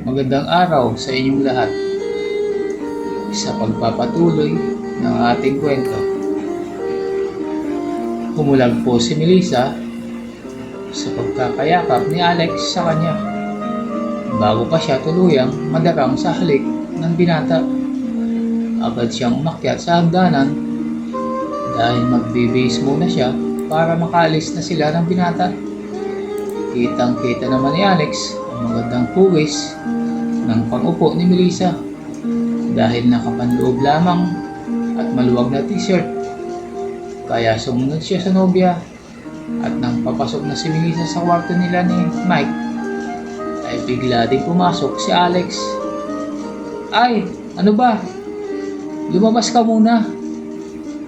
Magandang araw sa inyong lahat. Sa pagpapatuloy ng ating kwento, humulag po si Melissa sa pagkakayakap ni Alex sa kanya bago pa siya tuluyang madarang sa halik ng binata. Agad siyang umakyat sa hagdanan dahil magbibihis muna siya para makaalis na sila ng binata. Kitang-kita naman ni Alex ang magandang pugis ng pang-upo ni Melissa dahil nakapanloob lamang at maluwag na t-shirt. Kaya sumunod siya sa nobya at nang papasok na si Melissa sa kwarto nila ni Mike ay bigla din pumasok si Alex. "Ay, ano ba? Lumabas ka muna,"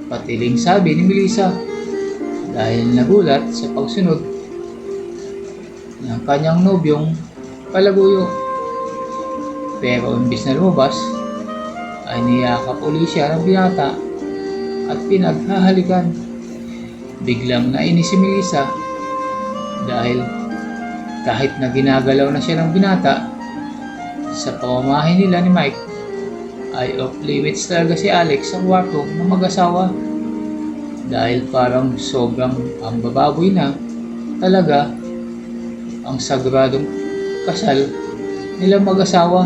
patiling sabi ni Melissa dahil nagulat sa pagsunod ng kanyang nobyong palaguyo. Pero imbis na lumabas ay niyakap uli siya ng binata at pinaghahalikan. Biglang nainis si Melissa dahil kahit na ginagalaw na siya ng binata sa pamamahay nila ni Mike ay off limits talaga si Alex sa kwarto ng mag-asawa dahil parang sobrang pambababoy na talaga ang sagradong kasal nilang mag-asawa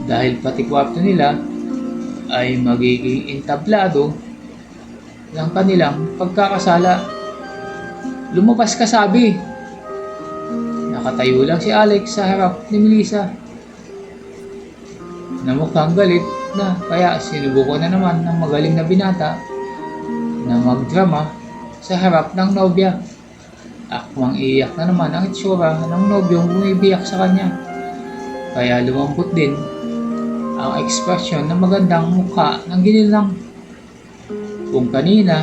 dahil pati kwarto nila ay magiging entablado ng kanilang pagkakasala. "Lumabas ka, sabi!" Nakatayo lang si Alex sa harap ni Melissa na mukhang galit na, kaya sinubukan na naman ng magaling na binata na magdrama sa harap ng nobya. Akmang iyak na naman ang itsura ng nobyong bumibiyak sa kanya, kaya lumambot din ang ekspresyon ng magandang mukha ng ginilang. Kung kanina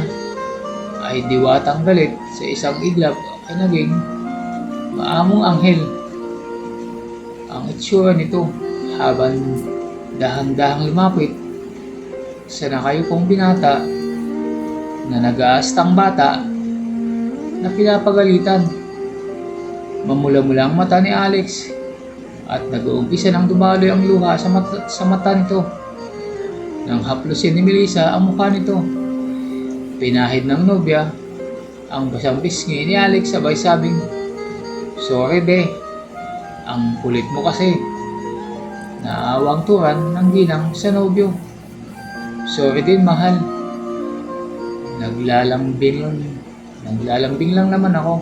ay diwatang galit sa isang iglap ay naging maamong anghel ang itsura nito habang dahan-dahang lumapit sa nakayupong binata na nag-aastang bata na pinapagalitan. Mamula-mula ang mata ni Alex at nag-uumpisa nang dumaloy ang luha sa mata nito. Nang haplusin ni Melissa ang mukha nito, pinahid ng nobya ang basang pisngi ni Alex sabay sabing, "Sorry be, ang kulit mo kasi." Naawang turan ng ginang sa nobyo. "Sorry din mahal. Naglalambing lang naman ako."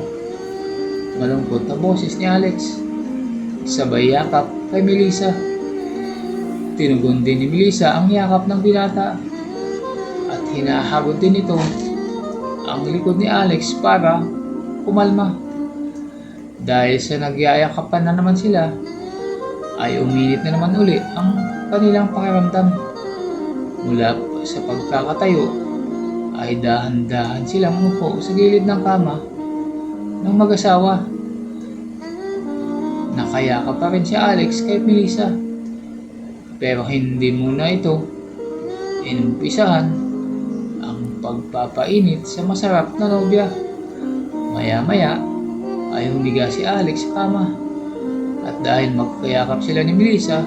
Malungkot na boses ni Alex sabay yakap kay Melissa. Tinugon din ni Melissa ang yakap ng binata at hinahagod din ito ang likod ni Alex para kumalma. Dahil sa nagyayakapan na naman sila ay uminit na naman uli ang kanilang pakiramdam. Mula sa pagkakatayo ay dahan-dahan silang umupo sa gilid ng kama ng mag-asawa. Nakayakap pa rin si Alex kay Melissa, pero hindi muna ito inumpisahan ang pagpapainit sa masarap na nobya. Maya-maya ay humiga si Alex sa kama at dahil magkayakap sila ni Melissa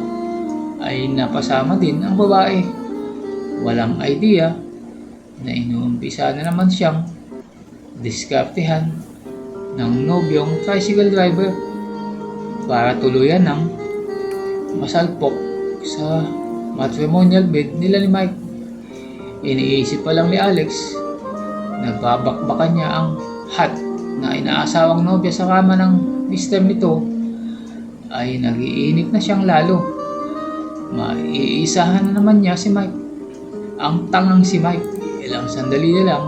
ay napasama din ang babae. Walang idea na inuumpisa na naman siyang diskartehan ng nobyong tricycle driver para tuluyan ng masalpok sa matrimonial bed nila ni Mike. Iniisip pa lang ni Alex na babakbakan niya ang hot na inaasawang nobya sa kama ng mister nito ay nagiinit na siyang lalo. Maiisahan na naman niya si Mike. Ang tangang si Mike, ilang sandali na lang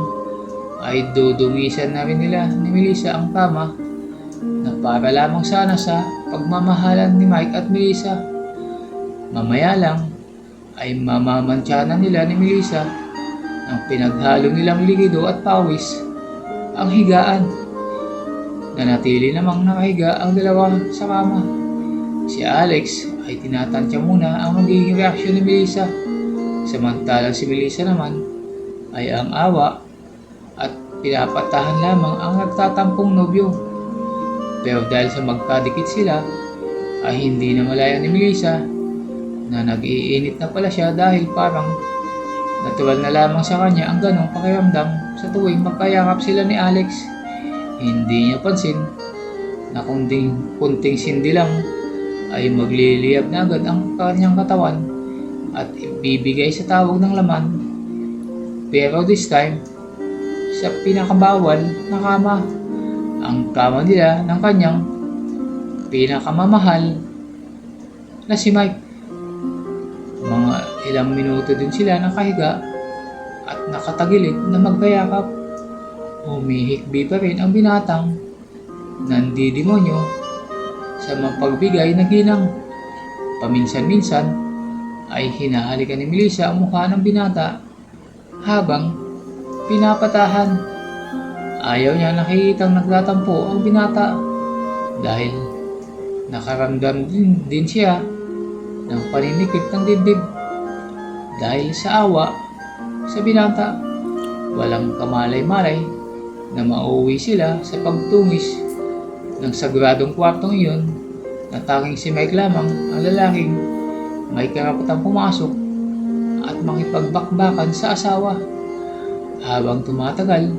ay dudumisan na rin nila ni Melissa ang kama na para lamang sana sa pagmamahalan ni Mike at Melissa. Mamaya lang ay mamamantsanan nila ni Melissa ng pinaghalo nilang likido at pawis ang higaan. Nanatili namang nakahiga ang dalawa sa kama. Si Alex ay tinatansya muna ang magiging reaksyon ni Melissa, samantalang si Melissa naman ay ang awa at pinapatahan lamang ang nagtatampong nobyo. Pero dahil sa magkadikit sila ay hindi na malaya ni Melissa na nag-iinit na pala siya dahil parang natural na lamang sa kanya ang ganong pakiramdam sa tuwing magkayakap sila ni Alex. Hindi niya pansin na kunting sindi lang ay magliliyab na agad ang kanyang katawan at ibibigay sa tawag ng laman. Pero this time, sa pinakabawal na kama, ang kama nila ng kanyang pinakamamahal na si Mike. Mga ilang minuto din sila nakahiga at nakatagilid na magkayakap. Humihikbi pa rin ang binatang nandidemonyo sa mapagbigay na ginang. Paminsan-minsan ay hinahalikan ni Melissa ang mukha ng binata habang pinapatahan. Ayaw niya nakikitang nagtatampo ang binata dahil nakaramdam din siya ng paninikip ng dibdib. Dahil sa awa sa binata, walang kamalay-malay na mauwi sila sa pagtungis ng sagradong kwartong iyon na tanging si Mike lamang ang lalaking may karapatang pumasok at makipagbakbakan sa asawa. Habang tumatagal,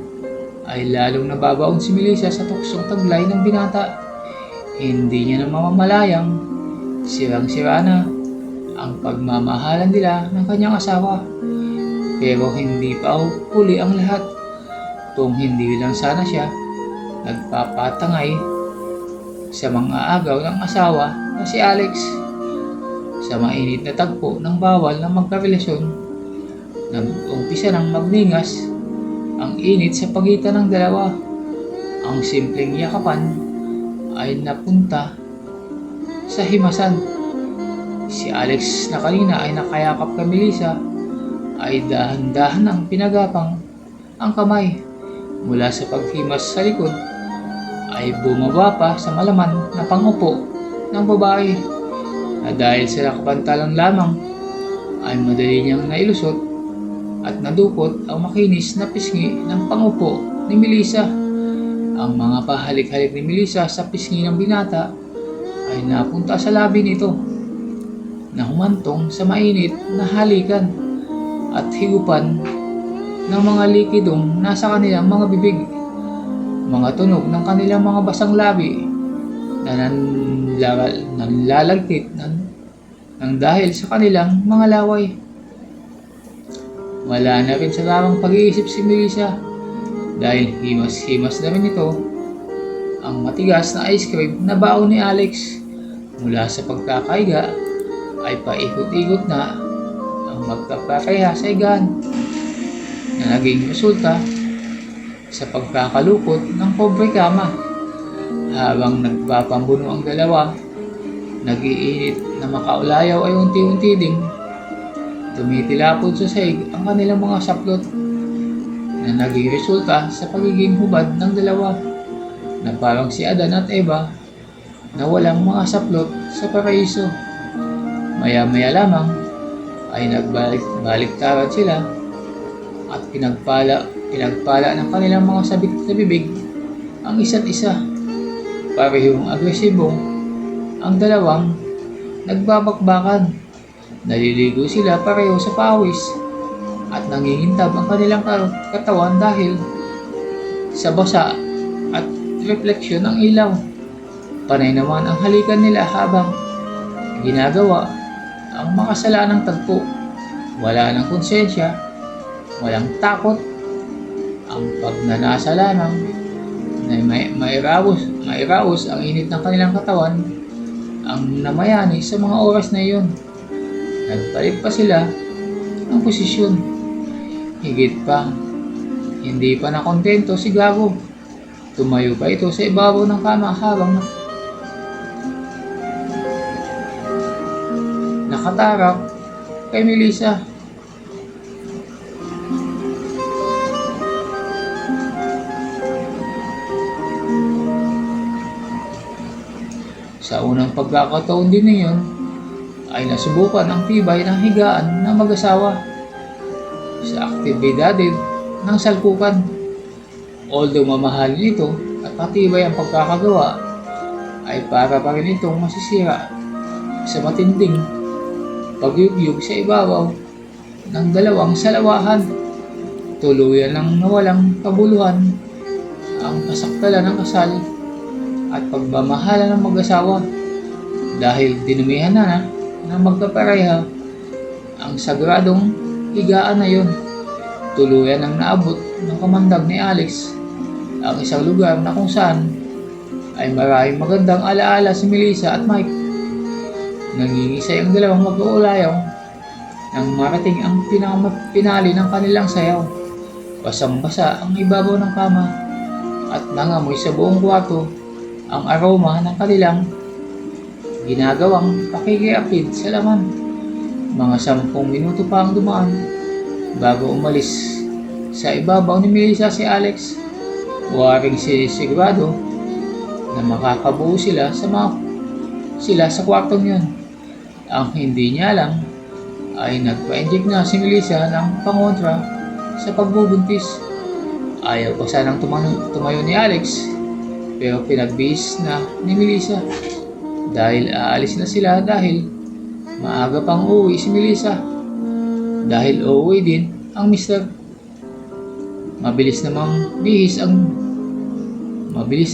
ay lalong nababaon si Melissa sa tuksong taglay ng binata. Hindi niya na mamamayang sirang-sira na ang pagmamahalan nila ng kanyang asawa. Pero hindi pa huli ang lahat. Kung hindi lang sana siya nagpapatangay sa mga agaw ng asawa na si Alex. Sa mainit na tagpo ng bawal na magkarelasyon, nag-umpisa ng magningas ang init sa pagitan ng dalawa. Ang simpleng yakapan ay napunta sa himasan. Si Alex na kanina ay nakayakap kay Melissa ay dahan-dahan ang pinagapang ang kamay mula sa paghimas sa likod ay bumaba pa sa malaman na pangupo ng babae na dahil sa nakapantalang lamang ay madali niyang nailusot at nadukot ang makinis na pisngi ng pangupo ni Melissa. Ang mga pahalik-halik ni Melissa sa pisngi ng binata ay napunta sa labi nito na humantong sa mainit na halikan at higupan ng mga likidong nasa kanilang mga bibig. Mga tunog ng kanilang mga basang labi na nanlalagkit ng dahil sa kanilang mga laway. Wala na rin sa tamang pag-iisip si Melissa dahil himas-himas na rin ito ang matigas na ice cream na baon ni Alex. Mula sa pagkakaiga ay paikot-ikot na ang magkapareha sa higaan na naging resulta sa pagkakalukot ng pobre kama. Habang nagpapambuno ang dalawa, nag-iinit na makaulayaw ay unti-unti ding tumitilapod sa sahig ang kanilang mga saplot na naging resulta sa pagiging hubad ng dalawa na parang si Adan at Eva na walang mga saplot sa paraiso. Maya-maya lamang ay nagbalik-baliktaran sila at pinagpala ng kanilang mga sabik sa bibig ang isa't isa. Parehong agresibong ang dalawang nagbabakbakan. Naliligo sila pareho sa pawis at nangingintab ang kanilang katawan dahil sa basa at refleksyon ng ilaw. Panay naman ang halikan nila habang ginagawa ang makasalanang tagpo. Wala ng konsensya, walang takot, ang pagnanasa lamang na mairaos ang init ng kanilang katawan ang namayani sa mga oras na iyon. Nagpalit pa sila ng posisyon. Higit pa, hindi pa nakontento si Gago. Tumayo pa ito sa ibabaw ng kama habang nakatarap kay Melissa. Sa unang pagkakataon din niyon ay nasubukan ang tibay ng higaan ng mag-asawa sa aktibidad ng salpukan. Although mamahalin ito at matibay ang pagkakagawa, ay para pa rin itong masisira sa matinding pagyugyug sa ibabaw ng dalawang salawahan. Tuluyan ng nawalang kabuluhan ang kasaktalan ng kasal at pagmamahala ng mag-asawa dahil dinumihan na ng magkapareha ang sagradong higaan na yun. Tuluyan ang naabot ng kamandag ni Alex ang isang lugar na kung saan ay maraming magandang alaala si Melissa at Mike. Nangingisay ang dalawang mag-uulayaw nang marating ang pinali ng kanilang sayaw. Basang-basa ang ibabaw ng kama at nangamoy sa buong kwarto ang aroma ng kanilang ginagawang pakikiapid sa laman. Mga 10 minuto pa ang dumaan bago umalis sa ibabaw ni Melissa si Alex. Waring sigurado na makakabuo sila sa kwartong yun. Ang hindi niya alam ay nagpa-inject na si Melissa ng pangontra sa pagbubuntis. Ayaw pa sanang tumayo ni Alex pero pinagbihis na ni Melissa dahil aalis na sila dahil maaga pang uuwi si Melissa. Dahil uuwi din ang mister. Mabilis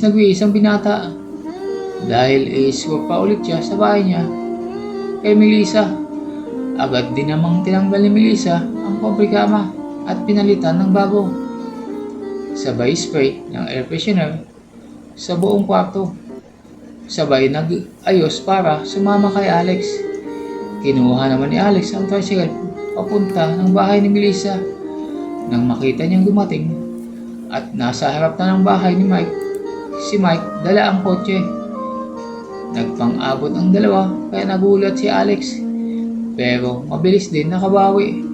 nagbihis ang binata dahil i-score pa ulit siya sa bahay niya kay Melissa. Agad din namang tinanggal ni Melissa ang kobrikama at pinalitan ng bago. Sabay spray ng air freshener sa buong kwarto. Sabay nag-ayos para sumama kay Alex. Kinuha naman ni Alex ang tricycle papunta ng bahay ni Melissa. Nang makita niyang dumating at nasa harap na ng bahay ni Mike, si Mike dala ang kotse. Nagpang-abot ang dalawa kaya nagulat si Alex pero mabilis din nakabawi.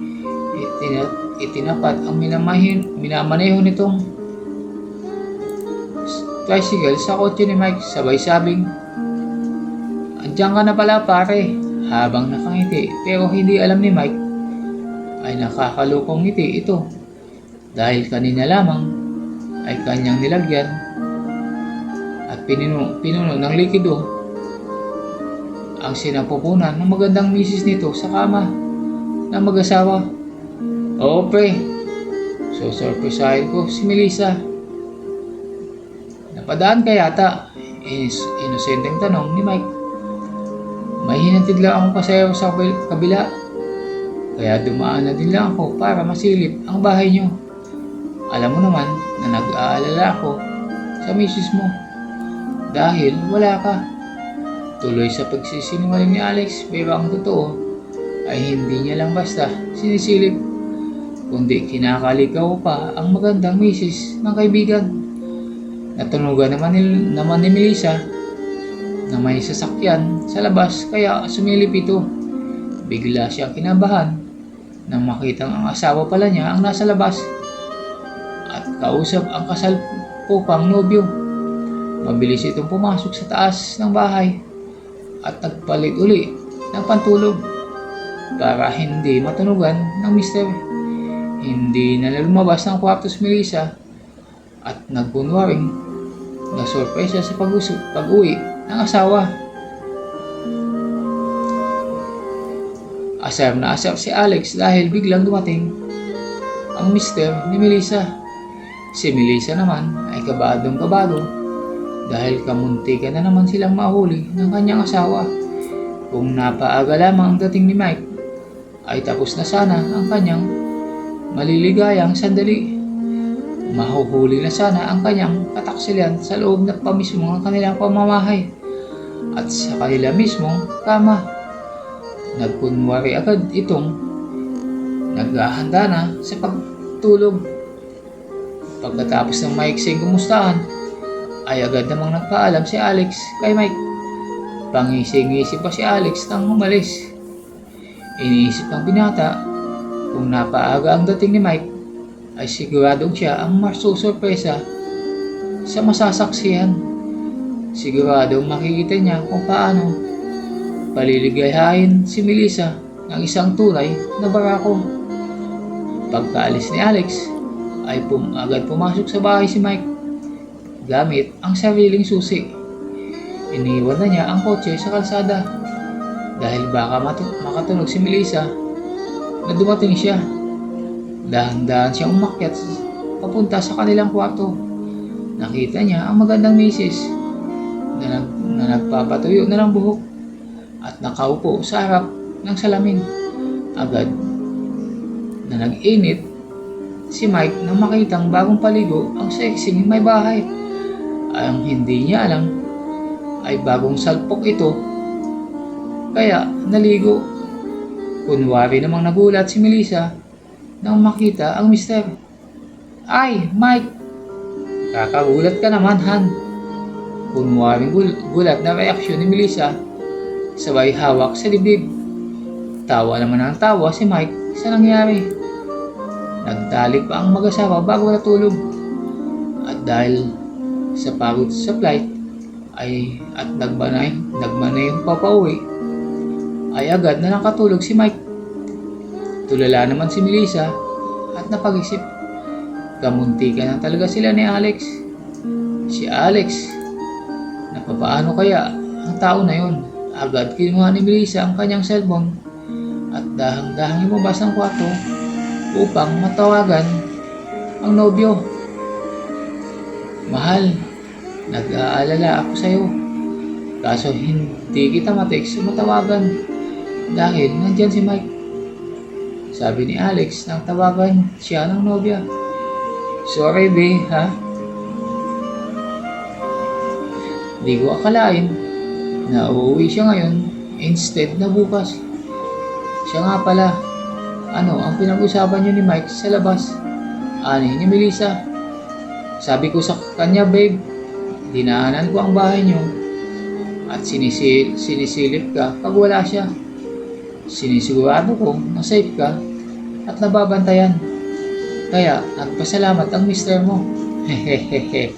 Itinapat ang minamaneho nitong tricycle sa kotse ni Mike. Sabay sabing, "Andiyan ka na pala pare," habang nakangiti pero hindi alam ni Mike ay nakakalukong ngiti ito dahil kanina lamang ay kanyang nilagyan at pinuno ng likido ang sinapupunan ng magandang misis nito sa kama ng mag-asawa. "Oo pre, susurpresahin ko si Melissa." "Napadaan ka yata?" Inosenteng tanong ni Mike. "May hinatid lang akong pasayaw sa kabila, kaya dumaan na din lang ako para masilip ang bahay niyo. Alam mo naman na nag-aalala ako sa misis mo dahil wala ka." Tuloy sa pagsisinungaling ni Alex pero ang totoo ay hindi niya lang basta sinisilip kundi kinakalikaw pa ang magandang misis ng kaibigan. Natunugan naman ni Melissa na may sasakyan sa labas kaya sumilip ito. Bigla siyang kinabahan nang makitang ang asawa pala niya ang nasa labas at kausap ang kasalukupang nobyo. Mabilis itong pumasok sa taas ng bahay at nagpalit uli ng pantulog para hindi matunugan ng mister. Hindi na lumabas ng kwarto si Melissa at nagkunwaring na sorpresa sa pag-uwi ng asawa. Asar na asar si Alex dahil biglang dumating ang mister ni Melissa. Si Melissa naman ay kabadong-kabado dahil kamuntikan na naman silang mahuli ng kanyang asawa. Kung napaaga lamang ang dating ni Mike, ay tapos na sana ang kanyang maliligayang sandali. Mahuhuli na sana ang kanyang kataksilan sa loob na pamismo ng kanilang pamamahay at sa kanila mismong kama. Nagkunwari agad itong naghahanda na sa pagtulog. Pagkatapos ng maiksing kumustahan, ay agad namang nagpaalam si Alex kay Mike. Pangising-isip pa si Alex nang umalis. Iniisip ng binata kung napaaga ang dating ni Mike ay siguradong siya ang masusurpresa sa masasaksihan. Siguradong makikita niya kung paano paliligayahin si Melissa ng isang tunay na barako. Pagkaalis ni Alex ay agad pumasok sa bahay si Mike gamit ang sariling susi. Iniwan na niya ang kotse sa kalsada. dahil baka makatunog si Melissa na dumating siya. Dahan-dahan siyang umakyat papunta sa kanilang kwarto. Nakita niya ang magandang misis na nagpapatuyo na ng buhok at nakaupo sa harap ng salamin. Agad na nag-init si Mike nang makitang bagong paligo ang sexing may bahay. Ang hindi niya alam ay bagong salpok ito, kaya naligo. Kunwari namang nagulat si Melissa nang makita ang mister. "Ay, Mike! Kakagulat ka naman, Han." Kunwaring gulat na reaksyon ni Melissa, sabay hawak sa dibdib. Tawa naman ang tawa si Mike sa nangyari. Nagtalik pa ang mag-asawa bago natulog. At dahil sa pagod sa flight at nagmanay yung papauwi, ay agad na nakatulog si Mike. Tulala naman si Melissa at napag-isip. Kamuntikan na talaga sila ni Alex. Si Alex, napapaano kaya ang tao na yon? Agad kinuha ni Melissa ang kanyang cellphone at dahang-dahang lumabas ng kwarto upang matawagan ang nobyo. "Mahal, nag-aalala ako sa'yo. Kaso hindi kita matext o matawagan dahil nandyan si Mike," sabi ni Alex nang tawagan siya ng nobya. "Sorry, be, ha? Di ko akalain na uuwi siya ngayon instead na bukas. Siya nga pala, ano ang pinag-usapan niyo ni Mike sa labas?" Ani ni Melissa. "Sabi ko sa kanya, babe, dinaanan ko ang bahay niyo at sinisilip ka pag wala siya. Sinisigurado ko na safe ka at nababantayan. Kaya nagpasalamat ang mister mo." Hehehehe.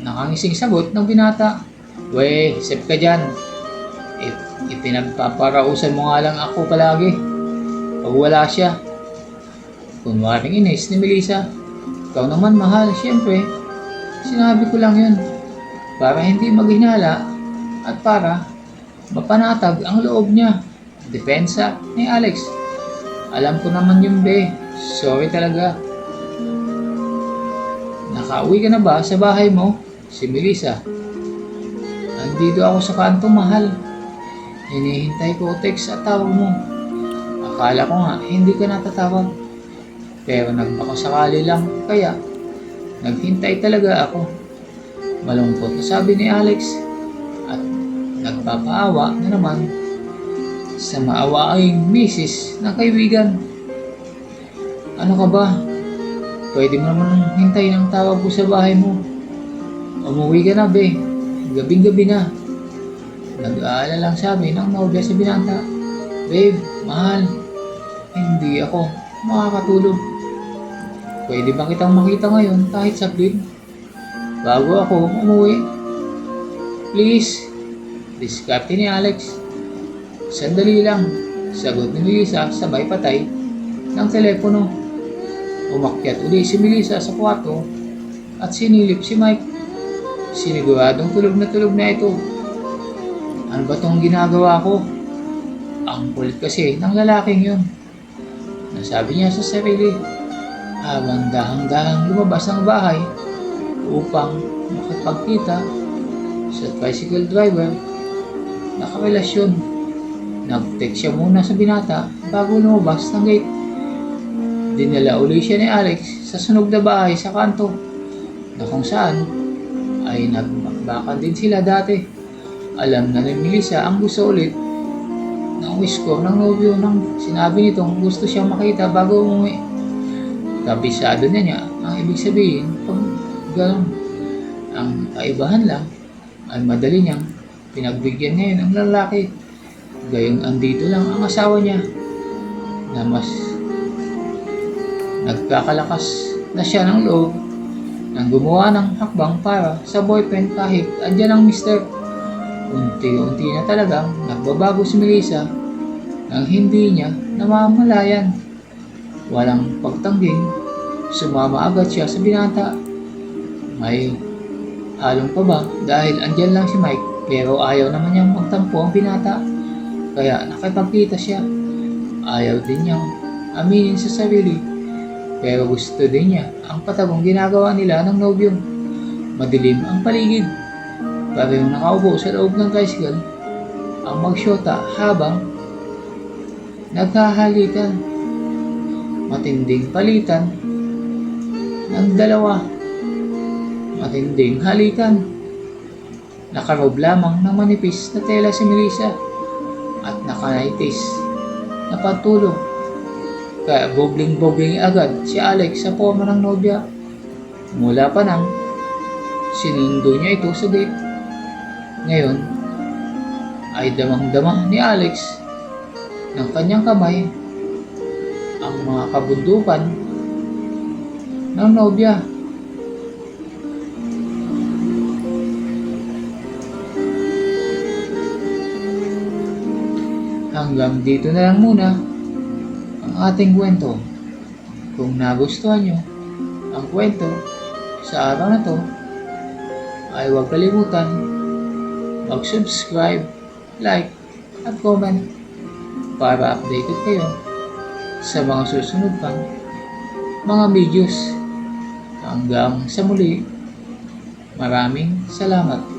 Nakangising sagot ng binata. "We, safe ka dyan. Ipinagpaparausan mo nga lang ako palagi pag wala siya." Kunwaring inis ni Melissa. "Ikaw naman, mahal, siyempre. Sinabi ko lang yun para hindi maghinala at para mapanatag ang loob niya." Depensa ni Alex. "Alam ko naman yun, be. Sorry talaga." "Nakauwi ka na ba sa bahay mo?" Si Melissa. "Nandito ako sa kanto, mahal. Hinihintay ko text at tawag mo. Akala ko nga hindi ka natatawag. Pero nagbakasakali lang kaya naghintay talaga ako." Malungkot na sabi ni Alex at nagpapaawa na naman sa maawaing misis ng kaibigan. "Ano ka ba? Pwede mo naman hintayin ang tawag ko sa bahay mo. Umuwi ka na, be. Gabing-gabi na." Nag-aalala lang sabi ng nobya sa binata. "Babe, mahal, hindi ako makakatulog. Pwede ba kitang makita ngayon kahit saglit bago ako umuwi? Please?" Diskarte ni Alex. "Sandali lang," sagot ni Melissa sabay patay ng telepono. Umakyat uli si Melissa sa kwarto at sinilip si Mike. Siniguradong tulog na ito. Ano ba tong ginagawa ko? Ang kulit kasi ng lalaking yun, nasabi niya sa sarili habang dahang-dahang lumabas ng bahay upang makipagkita sa tricycle driver na karelasyon. Nag-text siya muna sa binata bago lumabas ng gate. Dinala uli siya ni Alex sa sunog na bahay sa kanto na kung saan ay nagbakbakan din sila dati. Alam na ni Melissa ang gusto ulit ng wiskor ng nobyo nang sinabi nitong gusto siyang makita bago umuwi. Kabisado niya ang ibig sabihin pag gano'n. Ang kaibahan lang ay madali niyang pinagbigyan ngayon ang lalaki. Gayong andito lang ang asawa niya na mas nagkakalakas na siya ng loob nang gumawa ng hakbang para sa boyfriend kahit andyan ang mister. Unti-unti na talagang nagbabago si Melissa nang hindi niya namamalayan. Walang pagtangging, sumama agad siya sa binata. May halong pa ba dahil andyan lang si Mike Pero ayaw naman niyang magtampo ang binata. Kaya nakipagkita siya. Ayaw din niyang aminin sa sarili. Pero gusto din niya ang patagong ginagawa nila ng nobyo. Madilim ang paligid. Parehong nakaupo sa loob ng tricycle ang magsyota habang nagkahalikan. Matinding palitan ng dalawa. Matinding halikan. Nakarob lamang ng manipis na tela si Melissa at nakanaitis na pantulog. Kaya bobling-bobling agad si Alex sa forma ng nobya. Mula pa nang sinundo niya ito sa date. Ngayon ay damang-dama ni Alex ng kanyang kamay ang mga kabundukan ng nobya. Hanggang dito na lang muna ang ating kwento. Kung nagustuhan nyo ang kwento sa araw na to, ay huwag kalimutan mag-subscribe, like, at comment para updated kayo sa mga susunod pang mga videos. Hanggang sa muli, maraming salamat.